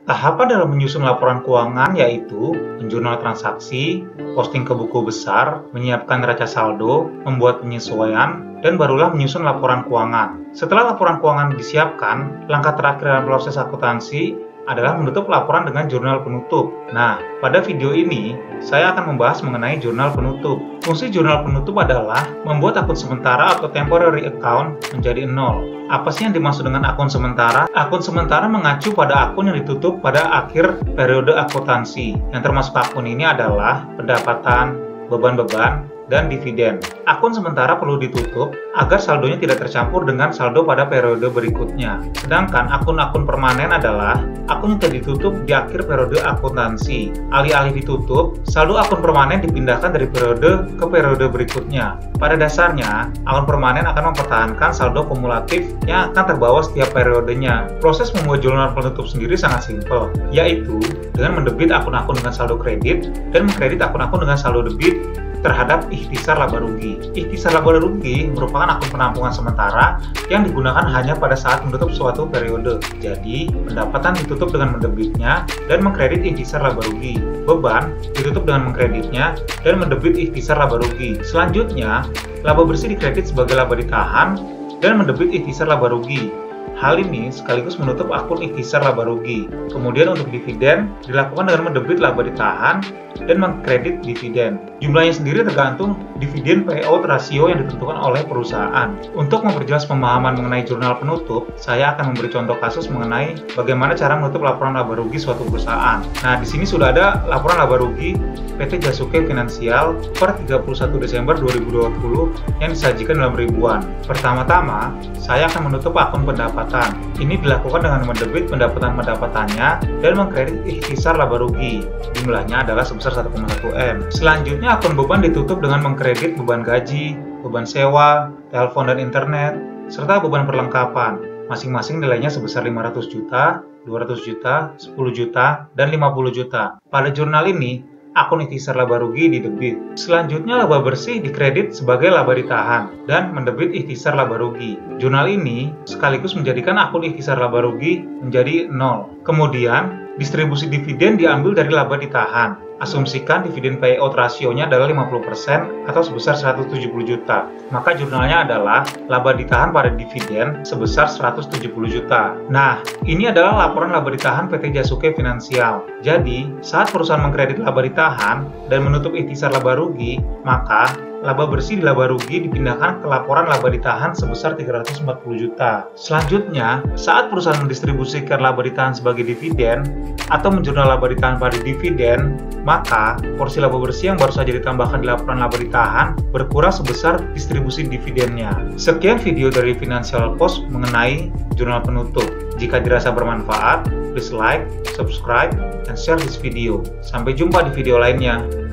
Tahapan dalam menyusun laporan keuangan yaitu menjurnal transaksi, posting ke buku besar, menyiapkan neraca saldo, membuat penyesuaian, dan barulah menyusun laporan keuangan. Setelah laporan keuangan disiapkan, langkah terakhir dalam proses akuntansi adalah menutup laporan dengan jurnal penutup. Nah, pada video ini, saya akan membahas mengenai jurnal penutup. Fungsi jurnal penutup adalah membuat akun sementara atau temporary account menjadi nol. Apa sih yang dimaksud dengan akun sementara? Akun sementara mengacu pada akun yang ditutup pada akhir periode akuntansi. Yang termasuk akun ini adalah pendapatan, beban-beban, dan dividen. Akun sementara perlu ditutup agar saldonya tidak tercampur dengan saldo pada periode berikutnya. Sedangkan akun-akun permanen adalah akun yang tidak ditutup di akhir periode akuntansi. Alih-alih ditutup, saldo akun permanen dipindahkan dari periode ke periode berikutnya. Pada dasarnya, akun permanen akan mempertahankan saldo kumulatif yang akan terbawa setiap periodenya. Proses membuat jurnal penutup sendiri sangat simpel, yaitu dengan mendebit akun-akun dengan saldo kredit dan mengkredit akun-akun dengan saldo debit terhadap ikhtisar laba rugi. Ikhtisar laba rugi merupakan akun penampungan sementara yang digunakan hanya pada saat menutup suatu periode. Jadi, pendapatan ditutup dengan mendebitnya dan mengkredit ikhtisar laba rugi. Beban ditutup dengan mengkreditnya dan mendebit ikhtisar laba rugi. Selanjutnya, laba bersih dikredit sebagai laba ditahan dan mendebit ikhtisar laba rugi. Hal ini sekaligus menutup akun ikhtisar laba rugi. Kemudian untuk dividen dilakukan dengan mendebit laba ditahan dan mengkredit dividen. Jumlahnya sendiri tergantung dividen payout rasio yang ditentukan oleh perusahaan. Untuk memperjelas pemahaman mengenai jurnal penutup, saya akan memberi contoh kasus mengenai bagaimana cara menutup laporan laba rugi suatu perusahaan. Nah, di sini sudah ada laporan laba rugi PT Jasuke Finansial per 31 Desember 2020 yang disajikan dalam ribuan. Pertama-tama, saya akan menutup akun pendapatan. Ini dilakukan dengan mendebit pendapatannya dan mengkredit ikhtisar laba rugi. Jumlahnya adalah sebesar 1,1 M. Selanjutnya, akun beban ditutup dengan mengkredit beban gaji, beban sewa, telepon dan internet, serta beban perlengkapan. Masing-masing nilainya sebesar 500 juta, 200 juta, 10 juta, dan 50 juta. Pada jurnal ini, akun ikhtisar laba rugi didebit. Selanjutnya, laba bersih dikredit sebagai laba ditahan dan mendebit ikhtisar laba rugi. Jurnal ini sekaligus menjadikan akun ikhtisar laba rugi menjadi 0. Kemudian, distribusi dividen diambil dari laba ditahan. Asumsikan dividen payout rasionya adalah 50% atau sebesar 170 juta. Maka jurnalnya adalah laba ditahan pada dividen sebesar 170 juta. Nah, ini adalah laporan laba ditahan PT Jasuke Finansial. Jadi, saat perusahaan mengkredit laba ditahan dan menutup ikhtisar laba rugi, maka laba bersih di laba rugi dipindahkan ke laporan laba ditahan sebesar 340 juta. Selanjutnya, saat perusahaan mendistribusikan laba ditahan sebagai dividen atau menjurnal laba ditahan pada dividen, maka porsi laba bersih yang baru saja ditambahkan di laporan laba ditahan berkurang sebesar distribusi dividennya. Sekian video dari Financial Post mengenai jurnal penutup. Jika dirasa bermanfaat, please like, subscribe, and share this video. Sampai jumpa di video lainnya.